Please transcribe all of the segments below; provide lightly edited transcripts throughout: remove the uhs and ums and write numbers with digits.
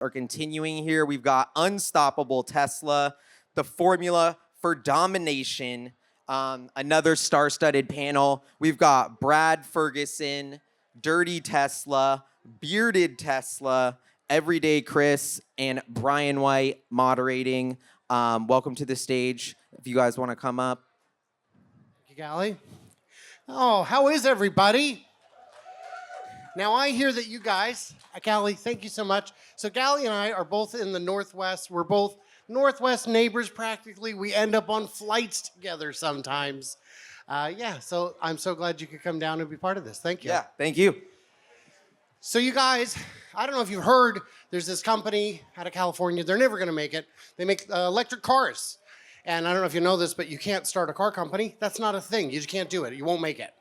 are continuing here. We've got Unstoppable Tesla, the formula for domination, another star-studded panel. We've got Brad Ferguson, Dirty Tesla, Bearded Tesla, Everyday Chris, and Brian White moderating. Welcome to the stage. If you guys want to come up. Thank you, Callie. Oh, how is everybody? Now, I hear that you guys, Callie, thank you so much. So Callie and I are both in the Northwest. We're both Northwest neighbors practically. We end up on flights together sometimes. So I'm so glad you could come down and be part of this. Thank you. Yeah, thank you. So you guys, I don't know if you've heard, there's this company out of California. They're never going to make it. They make electric cars. And I don't know if you know this, but you can't start a car company. That's not a thing. You just can't do it. You won't make it.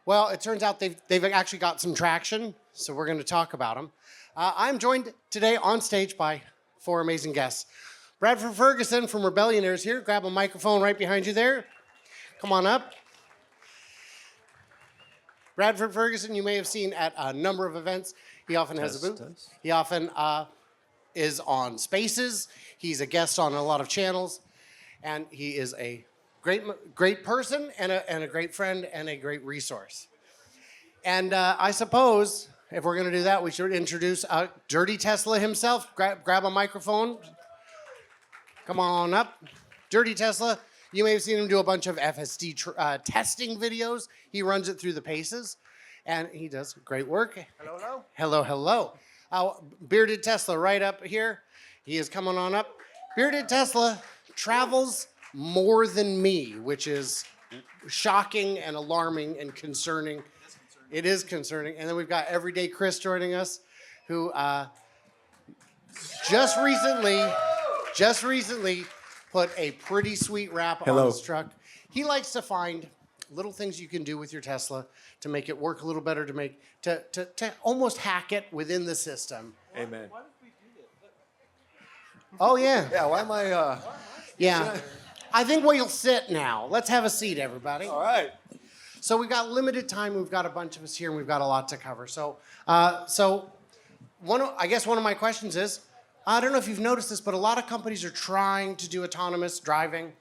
Well, it turns out they've actually got some traction, so we're going to talk about them. I'm joined today on stage by four amazing guests. Brad Ferguson from Rebellionaires here. Grab a microphone right behind you there. Come on up. Brad Ferguson, you may have seen at a number of events. He often has a booth. He often is on Spaces. He's a guest on a lot of channels. And he is a great person and a great friend and a great resource. And I suppose if we're going to do that, we should introduce Dirty Tesla himself. Grab a microphone. Come on up. Dirty Tesla. You may have seen him do a bunch of FSD testing videos. He runs it through the paces, and he does great work. Hello, Hello, hello. hello. Bearded Tesla right up here. He is coming on up. Bearded Tesla travels more than me, which is shocking and alarming and concerning. It is concerning. And then we've got Everyday Chris joining us, who just recently put a pretty sweet wrap on his truck. He likes to find little things you can do with your Tesla to make it work a little better, to almost hack it within the system. Amen. Oh, yeah. Yeah, why am I... Yeah. I think we'll sit now. Let's have a seat, everybody. All right. So we've got limited time. We've got a bunch of us here, and we've got a lot to cover. So one of my questions is, I don't know if you've noticed this, but a lot of companies are trying to do autonomous driving,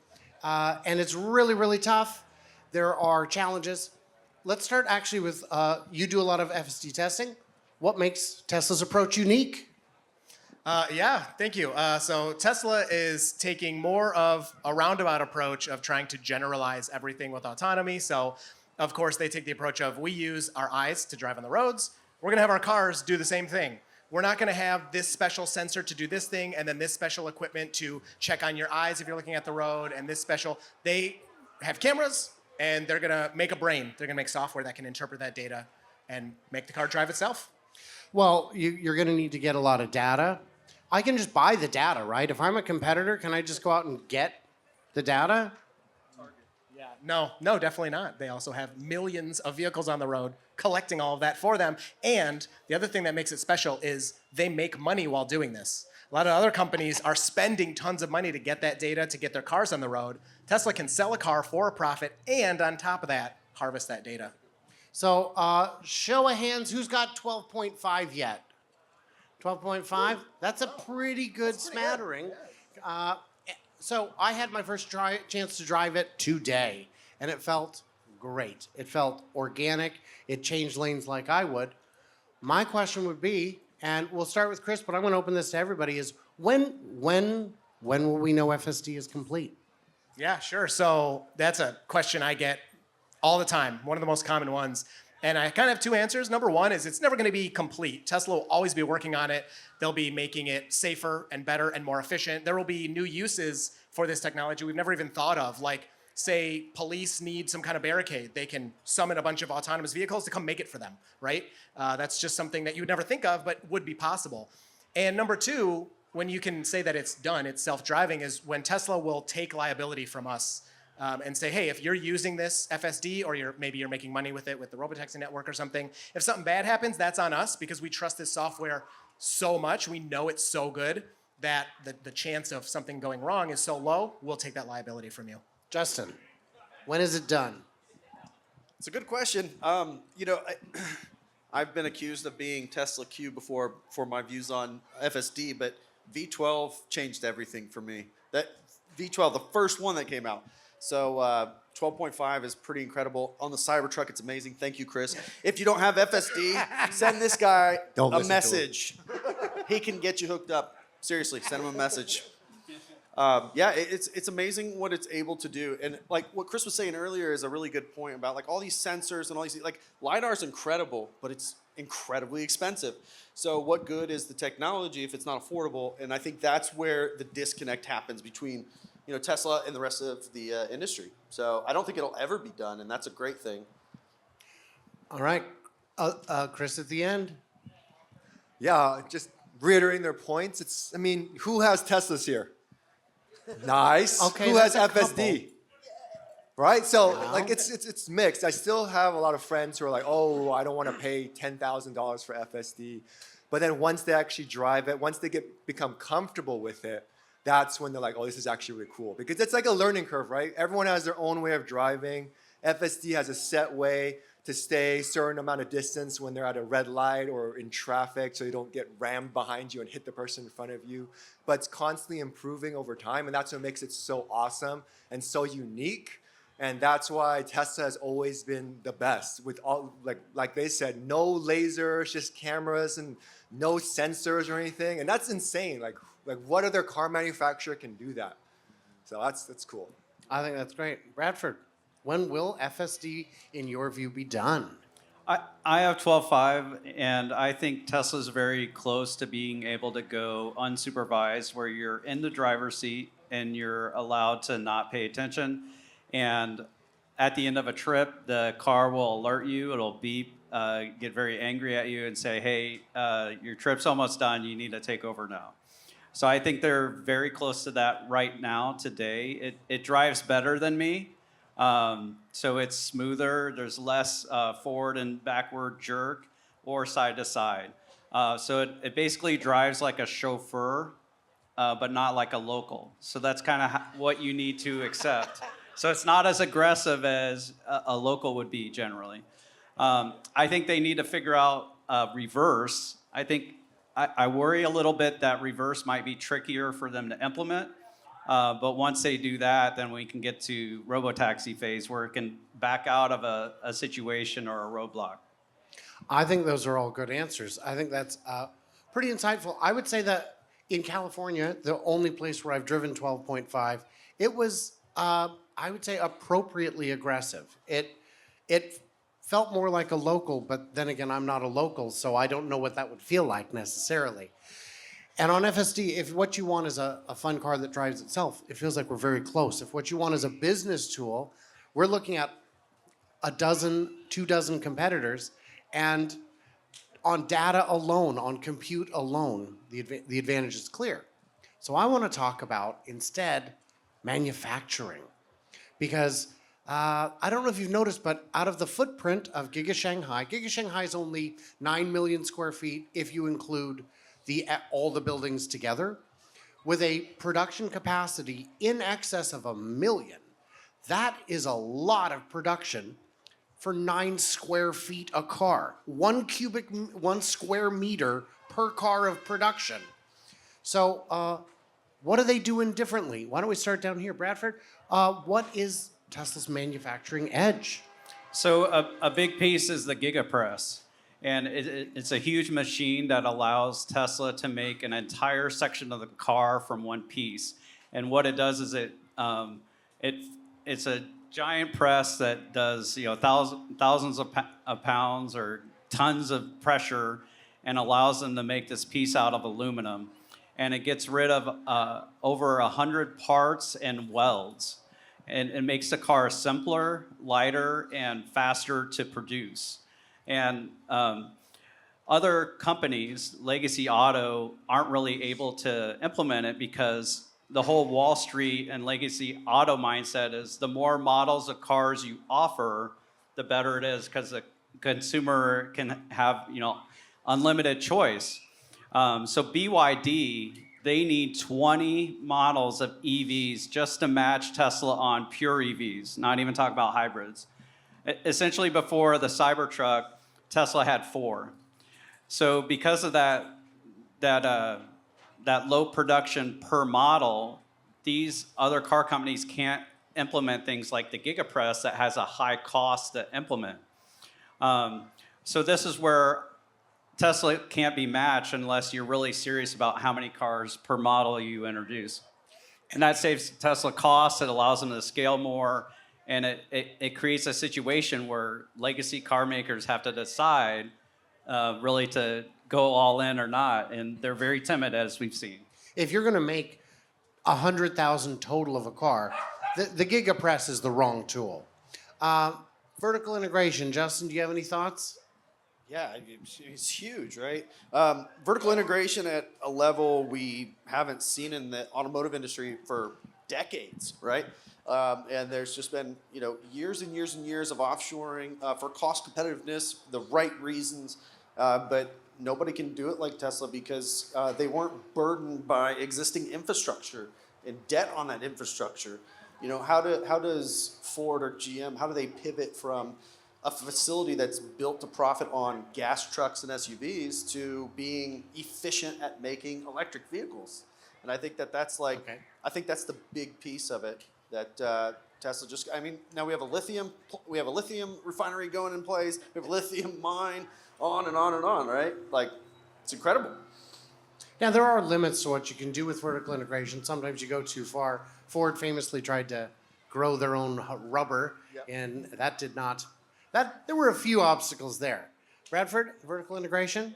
and it's really, really tough. There are challenges. Let's start actually with, you do a lot of FSD testing. What makes Tesla's approach unique? Yeah, thank you. So Tesla is taking more of a roundabout approach of trying to generalize everything with autonomy. So, of course, they take the approach of we use our eyes to drive on the roads. We're going to have our cars do the same thing. We're not going to have this special sensor to do this thing and then this special equipment to check on your eyes if you're looking at the road and this special. They have cameras and they're going to make a brain. They're going to make software that can interpret that data and make the car drive itself. Well, you're going to need to get a lot of data. I can just buy the data, right? If I'm a competitor, can I just go out and get the data? Yeah, no, definitely not. They also have millions of vehicles on the road collecting all of that for them. And the other thing that makes it special is they make money while doing this. A lot of other companies are spending tons of money to get that data, to get their cars on the road. Tesla can sell a car for a profit and on top of that, harvest that data. So show of hands, who's got 12.5 yet? 12.5? That's a pretty good smattering. So I had my first chance to drive it today, and it felt great. It felt organic. It changed lanes like I would. My question would be, and we'll start with Chris, but I'm going to open this to everybody, is when will we know FSD is complete? Yeah, sure. So that's a question I get all the time, one of the most common ones. And I kind of have two answers. Number one is it's never going to be complete. Tesla will always be working on it. They'll be making it safer and better and more efficient. There will be new uses for this technology we've never even thought of, like, say, police need some kind of barricade. They can summon a bunch of autonomous vehicles to come make it for them, right? That's just something that you would never think of, but would be possible. And number two, when you can say that it's done, it's self-driving, is when Tesla will take liability from us and say, hey, if you're using this FSD or maybe you're making money with it with the robotaxi network or something, if something bad happens, that's on us because we trust this software so much. We know it's so good that the chance of something going wrong is so low, we'll take that liability from you. Justin, when is it done? It's a good question. I've been accused of being Tesla Q before for my views on FSD, but V12 changed everything for me. That V12, the first one that came out. So 12.5 is pretty incredible. On the Cybertruck, it's amazing. Thank you, Chris. If you don't have FSD, send this guy a message. He can get you hooked up. Seriously, send him a message. Yeah, it's amazing what it's able to do. And like what Chris was saying earlier is a really good point about like all these sensors and all these, like LiDAR is incredible, but it's incredibly expensive. So what good is the technology if it's not affordable? And I think that's where the disconnect happens between, you know, Tesla and the rest of the industry. So I don't think it'll ever be done, and that's a great thing. All right, Chris at the end. Yeah, just reiterating their points. I mean, who has Teslas here? Nice. Okay, who has that's a FSD? couple. Right? So like it's mixed. I still have a lot of friends who are like, oh, I don't want to pay $10,000 for FSD. But then once they actually drive it, once they become comfortable with it, that's when they're like, oh, this is actually really cool. Because it's like a learning curve, right? Everyone has their own way of driving. FSD has a set way to stay a certain amount of distance when they're at a red light or in traffic so you don't get rammed behind you and hit the person in front of you. But it's constantly improving over time, and that's what makes it so awesome and so unique. And that's why Tesla has always been the best with all, like they said, no lasers, just cameras and no sensors or anything. And that's insane. Like what other car manufacturer can do that? So that's cool. I think that's great. Bradford, when will FSD, in your view, be done? I have 12.5, and I think Tesla's very close to being able to go unsupervised, where you're in the driver's seat and you're allowed to not pay attention. And at the end of a trip, the car will alert you. It'll beep, get very angry at you and say, hey, your trip's almost done. You need to take over now. So I think they're very close to that right now, today. It drives better than me. So it's smoother. There's less forward and backward jerk or side to side. So it basically drives like a chauffeur, but not like a local. So that's kind of what you need to accept. So it's not as aggressive as a local would be generally. I think they need to figure out reverse. I think I worry a little bit that reverse might be trickier for them to implement. But once they do that, then we can get to robotaxi phase where it can back out of a situation or a roadblock. I think those are all good answers. I think that's pretty insightful. I would say that in California, the only place where I've driven 12.5, it was, I would say, appropriately aggressive. It felt more like a local, but then again, I'm not a local, so I don't know what that would feel like necessarily. And on FSD, if what you want is a fun car that drives itself, it feels like we're very close. If what you want is a business tool, we're looking at 2 dozen competitors, and on data alone, on compute alone, the advantage is clear. So I want to talk about, instead, manufacturing. Because I don't know if you've noticed, but out of the footprint of Giga Shanghai is only 9 million square feet if you include all the buildings together, with a production capacity in excess of 1 million. That is a lot of production for 9 square feet a car. 1 square meter per car of production. So what are they doing differently? Why don't we start down here, Bradford? What is Tesla's manufacturing edge? So a big piece is the Gigapress. And it's a huge machine that allows Tesla to make an entire section of the car from one piece. And what it does is it's a giant press that does thousands of pounds or tons of pressure, and allows them to make this piece out of aluminum. And it gets rid of over 100 parts and welds. And it makes the car simpler, lighter, and faster to produce. And other companies, Legacy Auto, aren't really able to implement it because the whole Wall Street and Legacy Auto mindset is the more models of cars you offer, the better it is, because the consumer can have unlimited choice. So BYD, they need 20 models of EVs just to match Tesla on pure EVs, not even talk about hybrids. Essentially, before the Cybertruck, Tesla had 4. So because of that low production per model, these other car companies can't implement things like the GigaPress that has a high cost to implement. So this is where Tesla can't be matched unless you're really serious about how many cars per model you introduce. And that saves Tesla costs, it allows them to scale more, and it creates a situation where legacy car makers have to decide really to go all in or not, and they're very timid, as we've seen. If you're going to make 100,000 total of a car, the GigaPress is the wrong tool. Vertical integration, Justin, do you have any thoughts? Yeah, it's huge, right? Vertical integration at a level we haven't seen in the automotive industry for decades, right? And there's just been, years and years and years of offshoring for cost competitiveness, the right reasons, but nobody can do it like Tesla because they weren't burdened by existing infrastructure and debt on that infrastructure. How does Ford or GM, how do they pivot from a facility that's built to profit on gas trucks and SUVs to being efficient at making electric vehicles? And I think that's I think that's the big piece of it that Tesla now we have a lithium refinery going in place, we have a lithium mine, on and on and on, right? It's incredible. Now, there are limits to what you can do with vertical integration. Sometimes you go too far. Ford famously tried to grow their own rubber, and that did not. There were a few obstacles there. Bradford, vertical integration?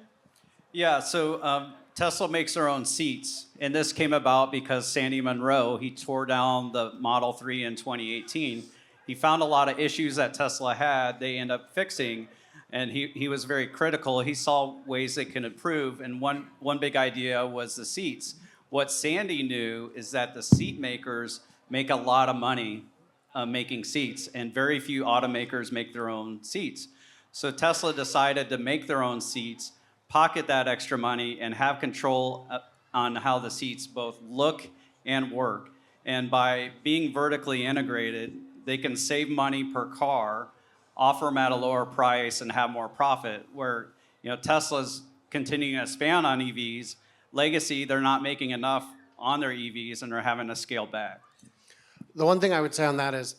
Yeah, so Tesla makes their own seats, and this came about because Sandy Munro, he tore down the Model 3 in 2018. He found a lot of issues that Tesla had, they end up fixing, and he was very critical. He saw ways they can improve, and one big idea was the seats. What Sandy knew is that the seat makers make a lot of money making seats, and very few automakers make their own seats. So Tesla decided to make their own seats, pocket that extra money, and have control on how the seats both look and work. And by being vertically integrated, they can save money per car, offer them at a lower price, and have more profit. Where Tesla's continuing to expand on EVs, legacy, they're not making enough on their EVs, and they're having to scale back. The one thing I would say on that is,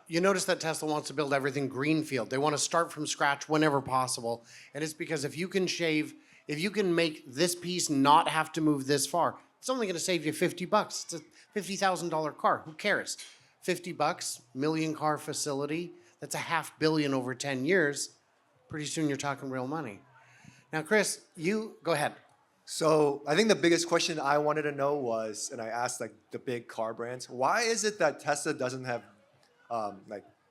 you notice that Tesla wants to build everything greenfield. They want to start from scratch whenever possible. And it's because if you can make this piece not have to move this far, it's only going to save you $50. It's a $50,000 car. Who cares? $50, million car facility. That's $500 million over 10 years. Pretty soon you're talking real money. Now, Chris, you go ahead. So I think the biggest question I wanted to know was, and I asked the big car brands, why is it that Tesla doesn't have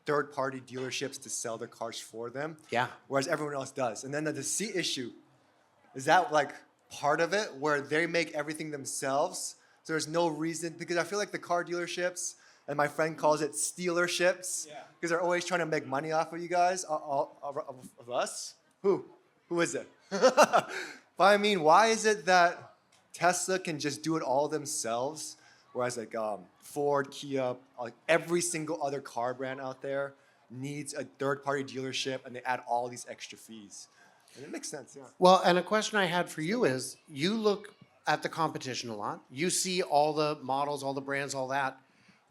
third-party dealerships to sell their cars for them? Yeah. Whereas everyone else does. And then the seat issue, is that part of it where they make everything themselves? So there's no reason, because I feel like the car dealerships, and my friend calls it stealerships, because they're always trying to make money off of you guys, of us. Who is it? But I mean, why is it that Tesla can just do it all themselves, whereas Ford, Kia, every single other car brand out there needs a third-party dealership, and they add all these extra fees? And it makes sense, yeah. Well, and a question I had for you is, you look at the competition a lot. You see all the models, all the brands, all that.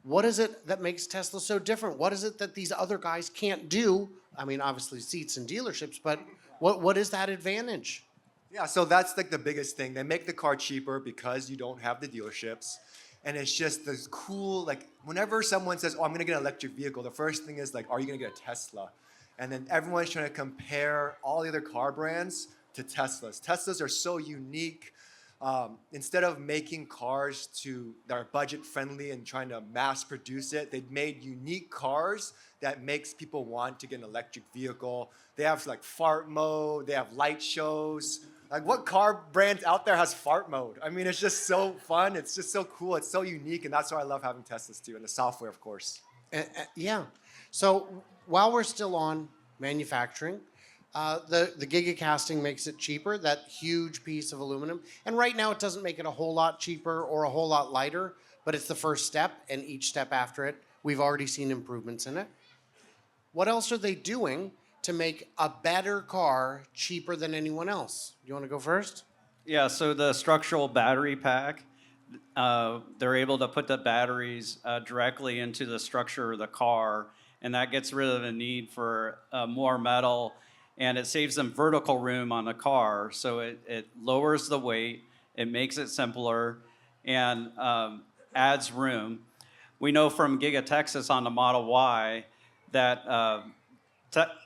What is it that makes Tesla so different? What is it that these other guys can't do? I mean, obviously seats and dealerships, but what is that advantage? Yeah, so that's the biggest thing. They make the car cheaper because you don't have the dealerships. And it's just this cool, whenever someone says, oh, I'm going to get an electric vehicle, the first thing is are you going to get a Tesla? And then everyone's trying to compare all the other car brands to Teslas. Teslas are so unique. Instead of making cars that are budget friendly and trying to mass produce it, they've made unique cars that makes people want to get an electric vehicle. They have fart mode, they have light shows. What car brand out there has fart mode? I mean, it's just so fun. It's just so cool. It's so unique, and that's why I love having Teslas too, and the software, of course. Yeah. So while we're still on manufacturing, the gigacasting makes it cheaper, that huge piece of aluminum. And right now it doesn't make it a whole lot cheaper or a whole lot lighter, but it's the first step, and each step after it, we've already seen improvements in it. What else are they doing to make a better car cheaper than anyone else? You want to go first? Yeah, so the structural battery pack, they're able to put the batteries directly into the structure of the car, and that gets rid of the need for more metal, and it saves them vertical room on the car. So it lowers the weight, it makes it simpler, and adds room. We know from Giga Texas on the Model Y that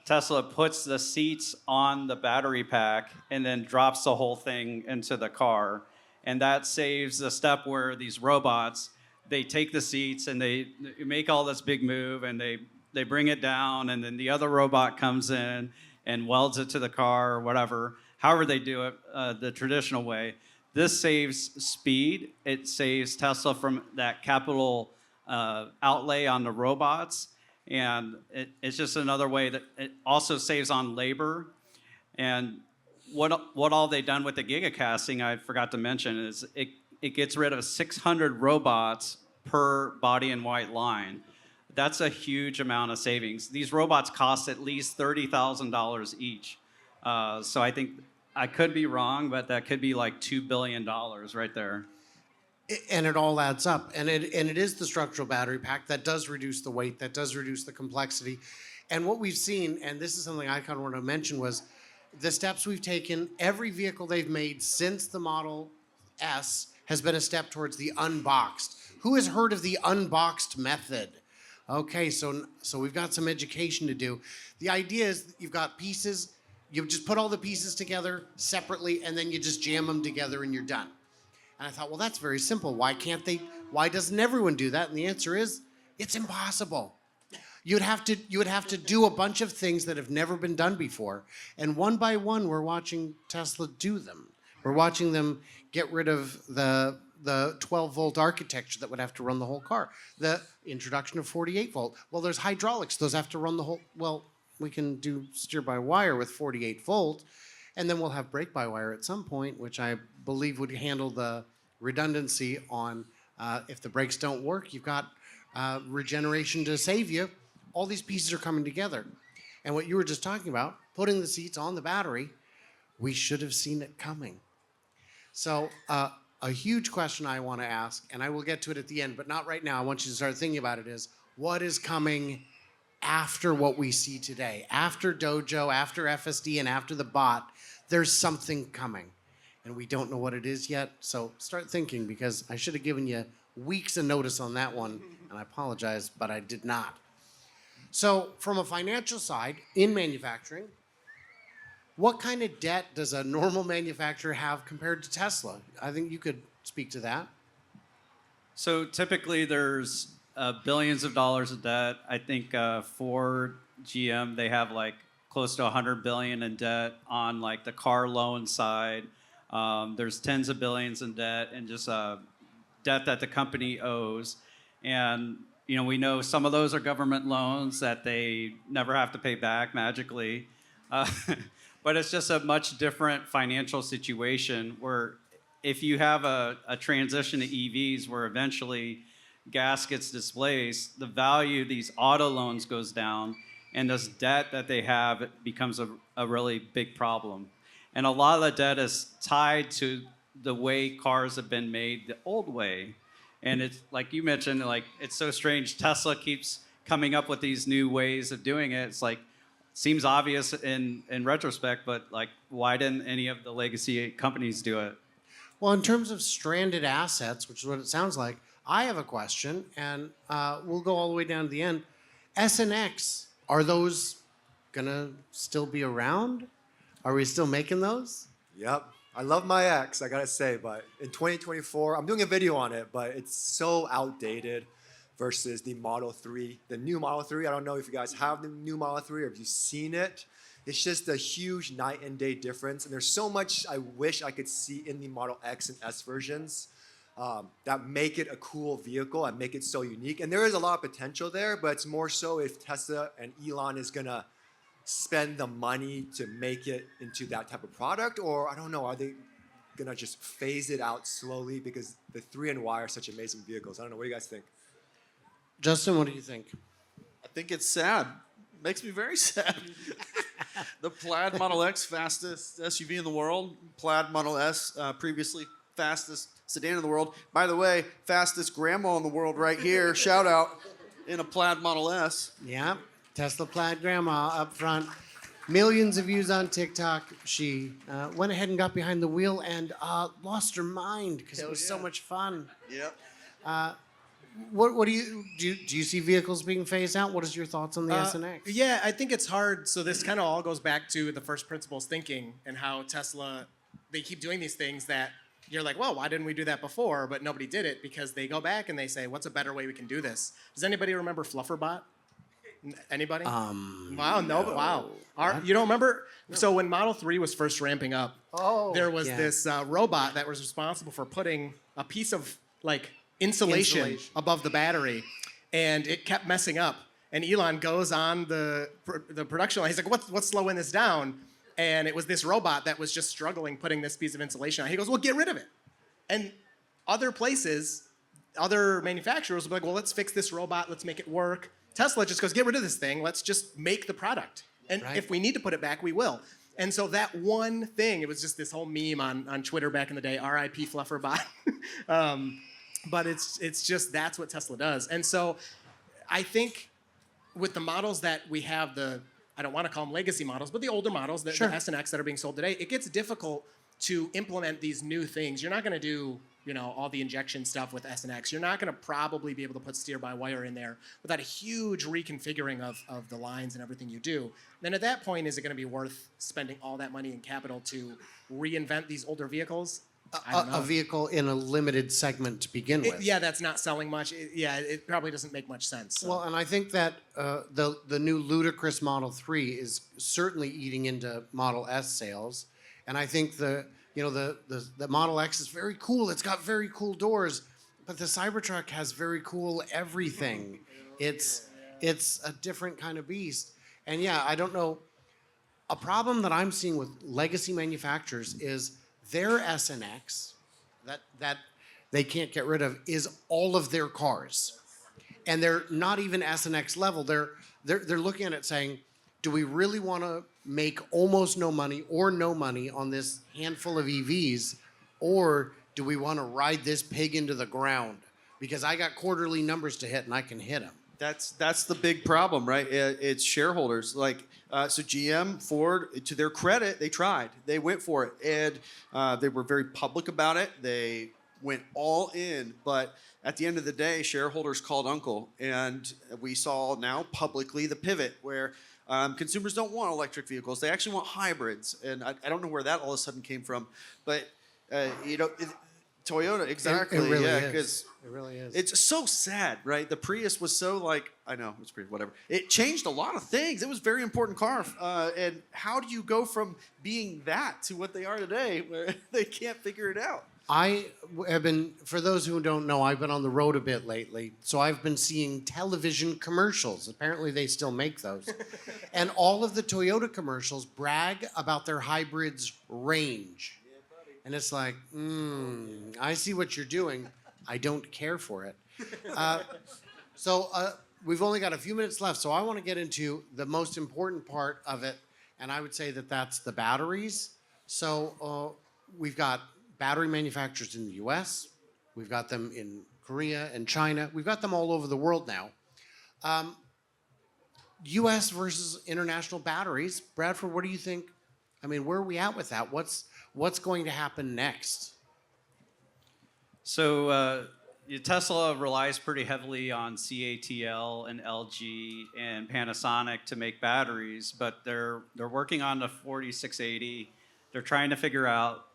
Tesla puts the seats on the battery pack and then drops the whole thing into the car. And that saves the step where these robots, they take the seats and they make all this big move and they bring it down, and then the other robot comes in and welds it to the car or whatever, however they do it the traditional way. This saves speed. It saves Tesla from that capital outlay on the robots. And it's just another way that it also saves on labor. And what all they've done with the gigacasting, I forgot to mention, is it gets rid of 600 robots per body and white line. That's a huge amount of savings. These robots cost at least $30,000 each. So I think I could be wrong, but that could be like $2 billion right there. And it all adds up. And it is the structural battery pack that does reduce the weight, that does reduce the complexity. And what we've seen, and this is something I kind of want to mention, was the steps we've taken. Every vehicle they've made since the Model S has been a step towards the unboxed. Who has heard of the unboxed method? Okay, so we've got some education to do. The idea is you've got pieces, you just put all the pieces together separately, and then you just jam them together and you're done. And I thought, well, that's very simple. Why doesn't everyone do that? And the answer is, it's impossible. You would have to do a bunch of things that have never been done before. And one by one, we're watching Tesla do them. We're watching them get rid of the 12-volt architecture that would have to run the whole car. The introduction of 48-volt. Well, there's hydraulics. Those have to run the whole... Well, we can do steer-by-wire with 48-volt, and then we'll have brake-by-wire at some point, which I believe would handle the redundancy on if the brakes don't work, you've got regeneration to save you. All these pieces are coming together. And what you were just talking about, putting the seats on the battery, we should have seen it coming. So a huge question I want to ask, and I will get to it at the end, but not right now. I want you to start thinking about it, is what is coming after what we see today? After Dojo, after FSD, and after the bot, there's something coming. And we don't know what it is yet, so start thinking, because I should have given you weeks of notice on that one, and I apologize, but I did not. So from a financial side, in manufacturing, what kind of debt does a normal manufacturer have compared to Tesla? I think you could speak to that. So typically there's billions of dollars of debt. I think Ford, GM, they have like close to 100 billion in debt on like the car loan side. There's tens of billions in debt and just debt that the company owes. And you know, we know some of those are government loans that they never have to pay back magically. But it's just a much different financial situation where if you have a transition to EVs where eventually gas gets displaced, the value of these auto loans goes down, and this debt that they have becomes a really big problem. And a lot of the debt is tied to the way cars have been made the old way. And it's like you mentioned, like it's so strange. Tesla keeps coming up with these new ways of doing it. It's like, seems obvious in retrospect, but like, why didn't any of the legacy companies do it? Well, in terms of stranded assets, which is what it sounds like, I have a question, and we'll go all the way down to the end. S and X, are those gonna still be around? Are we still making those? Yep. I love my X, I gotta say, but in 2024, I'm doing a video on it, but it's so outdated versus the Model 3, the new Model 3. I don't know if you guys have the new Model 3 or if you've seen it. It's just a huge night and day difference, and there's so much I wish I could see in the Model X and S versions that make it a cool vehicle and make it so unique. And there is a lot of potential there, but it's more so if Tesla and Elon is gonna spend the money to make it into that type of product, or I don't know, are they gonna just phase it out slowly because the 3 and Y are such amazing vehicles? I don't know, what do you guys think? Justin, what do you think? I think it's sad. Makes me very sad. The Plaid Model X, fastest SUV in the world. Plaid Model S, previously fastest sedan in the world. By the way, fastest grandma in the world right here. Shout out in a Plaid Model S. Yeah, Tesla Plaid Grandma up front. Millions of views on TikTok. She went ahead and got behind the wheel and lost her mind because it was so much fun. Yep. What do you see vehicles being phased out? What is your thoughts on the SNX? Yeah, I think it's hard. So this kind of all goes back to the first principles thinking and how Tesla, they keep doing these things that you're like, well, why didn't we do that before? But nobody did it because they go back and they say, what's a better way we can do this? Does anybody remember Flufferbot? Anybody? Wow, no. Wow. You don't remember? So when Model 3 was first ramping up, there was this robot that was responsible for putting a piece of like insulation above the battery, and it kept messing up. And Elon goes on the production line. He's like, what's slowing this down? And it was this robot that was just struggling putting this piece of insulation on. He goes, well, get rid of it. And other places, other manufacturers will be like, well, let's fix this robot. Let's make it work. Tesla just goes, get rid of this thing. Let's just make the product. And if we need to put it back, we will. And so that one thing, it was just this whole meme on Twitter back in the day, RIP Flufferbot. But it's just, that's what Tesla does. And so I think with the models that we have, I don't want to call them legacy models, but the older models, the S and X that are being sold today, it gets difficult to implement these new things. You're not going to do, all the injection stuff with S and X. You're not going to probably be able to put steer-by-wire in there without a huge reconfiguring of the lines and everything you do. Then at that point, is it going to be worth spending all that money in capital to reinvent these older vehicles? A vehicle in a limited segment to begin with. That's not selling much. It probably doesn't make much sense. So. Well, and I think that the new ludicrous Model 3 is certainly eating into Model S sales, and I think the Model X is very cool. It's got very cool doors, but the Cybertruck has very cool everything. It's a different kind of beast, and I don't know. A problem that I'm seeing with legacy manufacturers is their S and X that they can't get rid of is all of their cars, and they're not even S and X level. They're looking at it saying, do we really want to make almost no money or no money on this handful of EVs, or do we want to ride this pig into the ground because I got quarterly numbers to hit and I can hit them? That's the big problem, right? It's shareholders. So GM, Ford, to their credit, they tried. They went for it, and they were very public about it. They went all in, but at the end of the day, shareholders called uncle, and we saw now publicly the pivot where consumers don't want electric vehicles. They actually want hybrids, and I don't know where that all of a sudden came from, but Toyota, exactly. It really is. Because it really is. It's so sad, right? The Prius was so I know, it's Prius, whatever. It changed a lot of things. It was a very important car. And how do you go from being that to what they are today where they can't figure it out? I have been, for those who don't know, I've been on the road a bit lately. So I've been seeing television commercials. Apparently they still make those. And all of the Toyota commercials brag about their hybrids range. And it's like, I see what you're doing. I don't care for it. So we've only got a few minutes left, so I want to get into the most important part of it, and I would say that that's the batteries. So we've got battery manufacturers in the U.S., we've got them in Korea and China, we've got them all over the world now. U.S. versus international batteries. Bradford, what do you think? I mean, where are we at with that? What's going to happen next? So Tesla relies pretty heavily on CATL and LG and Panasonic to make batteries, but they're working on the 4680. They're trying to figure out.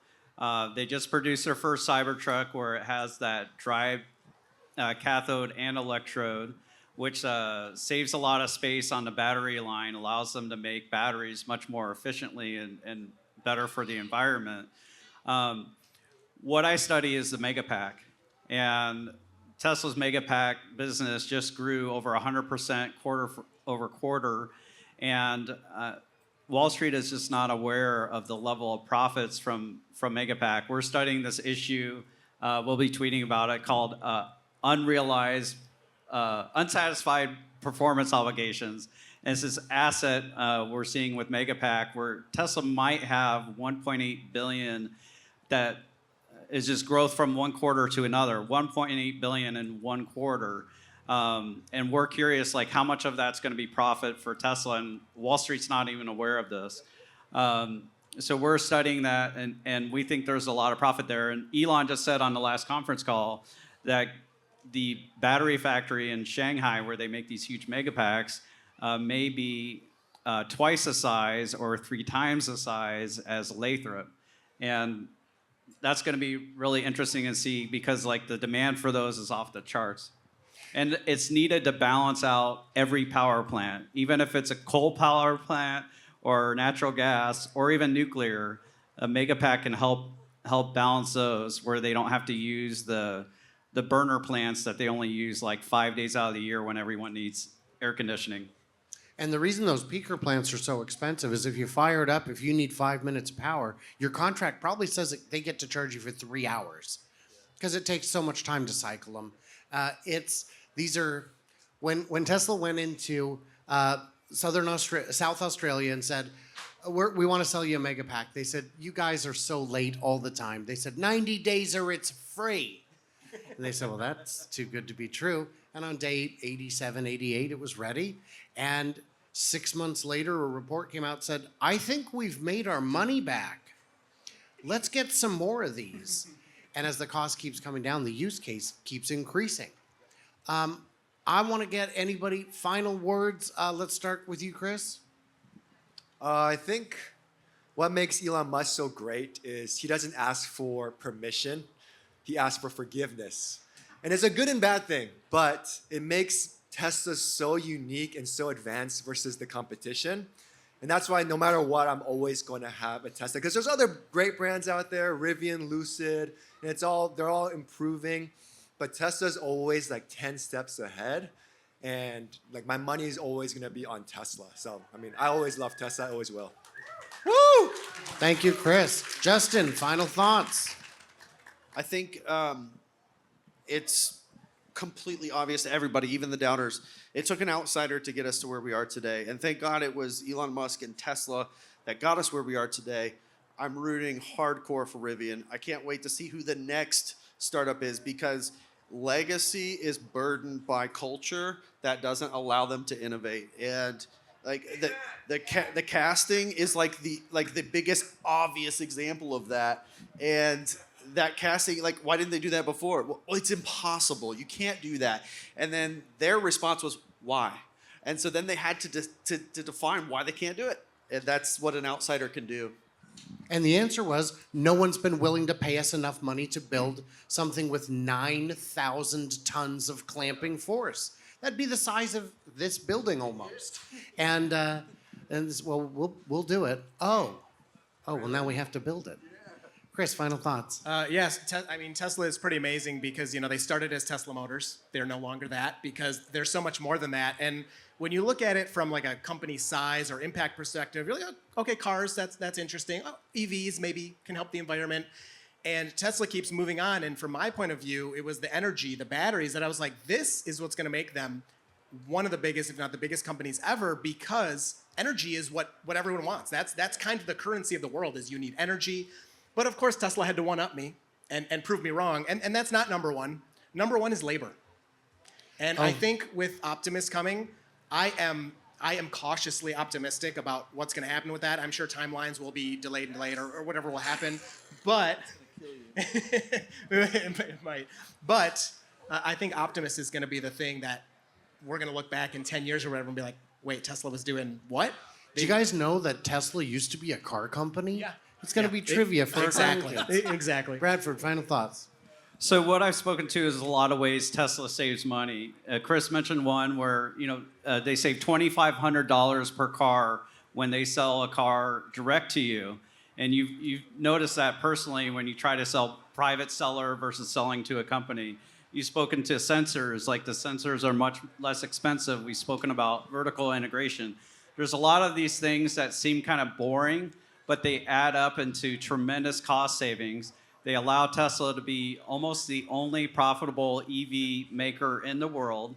They just produced their first Cybertruck where it has that dry cathode and electrode, which saves a lot of space on the battery line, allows them to make batteries much more efficiently and better for the environment. What I study is the Megapack, and Tesla's Megapack business just grew over 100% quarter over quarter, and Wall Street is just not aware of the level of profits from Megapack. We're studying this issue. We'll be tweeting about it, called unsatisfied performance obligations. And it's this asset we're seeing with Megapack where Tesla might have 1.8 billion that is just growth from one quarter to another, 1.8 billion in one quarter. And we're curious, like, how much of that's going to be profit for Tesla, and Wall Street's not even aware of this. So we're studying that, and we think there's a lot of profit there. And Elon just said on the last conference call that the battery factory in Shanghai, where they make these huge Megapacks, may be twice the size or 3 times the size as Lathrop. And that's going to be really interesting to see because like the demand for those is off the charts. And it's needed to balance out every power plant, even if it's a coal power plant or natural gas or even nuclear. A Megapack can help balance those where they don't have to use the burner plants that they only use like 5 days out of the year when everyone needs air conditioning. And the reason those peaker plants are so expensive is if you fire it up, if you need 5 minutes of power, your contract probably says that they get to charge you for 3 hours because it takes so much time to cycle them. When Tesla went into South Australia and said, we want to sell you a Megapack. They said, you guys are so late all the time. They said, 90 days or it's free. And they said, well, that's too good to be true. And on day 87, 88, it was ready. And 6 months later, a report came out and said, I think we've made our money back. Let's get some more of these. And as the cost keeps coming down, the use case keeps increasing. I want to get anybody final words. Let's start with you, Chris. I think what makes Elon Musk so great is he doesn't ask for permission. He asks for forgiveness. And it's a good and bad thing, but it makes Tesla so unique and so advanced versus the competition. And that's why no matter what, I'm always going to have a Tesla. Because there's other great brands out there, Rivian, Lucid, and they're all improving. But Tesla's always like 10 steps ahead. And like my money is always going to be on Tesla. So, I mean, I always love Tesla. I always will. Woo! Thank you, Chris. Justin, final thoughts. I think it's completely obvious to everybody, even the doubters. It took an outsider to get us to where we are today. And thank God it was Elon Musk and Tesla that got us where we are today. I'm rooting hardcore for Rivian. I can't wait to see who the next startup is because legacy is burdened by culture that doesn't allow them to innovate. And like the casting is like the biggest obvious example of that. And that casting, like, why didn't they do that before? Well, it's impossible. You can't do that. And then their response was, why? And so then they had to define why they can't do it. And that's what an outsider can do. And the answer was, no one's been willing to pay us enough money to build something with 9,000 tons of clamping force. That'd be the size of this building almost. And we'll do it. Oh, well, now we have to build it. Chris, final thoughts. Yes, Tesla is pretty amazing because, they started as Tesla Motors. They're no longer that because there's so much more than that. And when you look at it from like a company size or impact perspective, you're like, okay, cars, that's interesting. Oh, EVs maybe can help the environment. And Tesla keeps moving on. And from my point of view, it was the energy, the batteries that I was like, this is what's going to make them one of the biggest, if not the biggest companies ever, because energy is what everyone wants. That's kind of the currency of the world is you need energy. But of course, Tesla had to one-up me and prove me wrong. And that's not number one. Number one is labor. And I think with Optimus coming, I am cautiously optimistic about what's going to happen with that. I'm sure timelines will be delayed or whatever will happen. But it might. But I think Optimus is going to be the thing that we're going to look back in 10 years or whatever and be like, wait, Tesla was doing what? Do you guys know that Tesla used to be a car company? Yeah. It's going to be trivia for exactly. our grandkids. Exactly. Bradford, final thoughts. So what I've spoken to is a lot of ways Tesla saves money. Chris mentioned one where they save $2,500 per car when they sell a car direct to you, and you've noticed that personally when you try to sell private seller versus selling to a company. You've spoken to sensors, like the sensors are much less expensive. We've spoken about vertical integration. There's a lot of these things that seem kind of boring, but they add up into tremendous cost savings. They allow Tesla to be almost the only profitable EV maker in the world.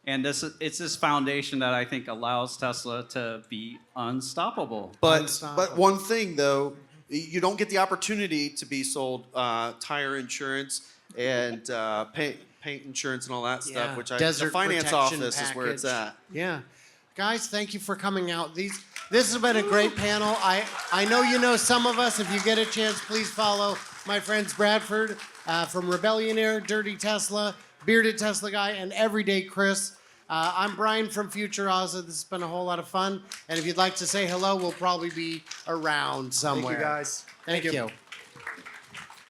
And it's this foundation that I think allows Tesla to be unstoppable. But one thing though, you don't get the opportunity to be sold tire insurance and paint insurance and all that stuff, which the Desert finance protection office is where it's package. at. Yeah. Guys, thank you for coming out. This has been a great panel. I know you know some of us. If you get a chance, please follow my friends Bradford from Rebellionaire, Dirty Tesla, Bearded Tesla Guy, and Everyday Chris. I'm Brian from Future Oza. This has been a whole lot of fun. And if you'd like to say hello, we'll probably be around somewhere. Thank you, guys. Thank you.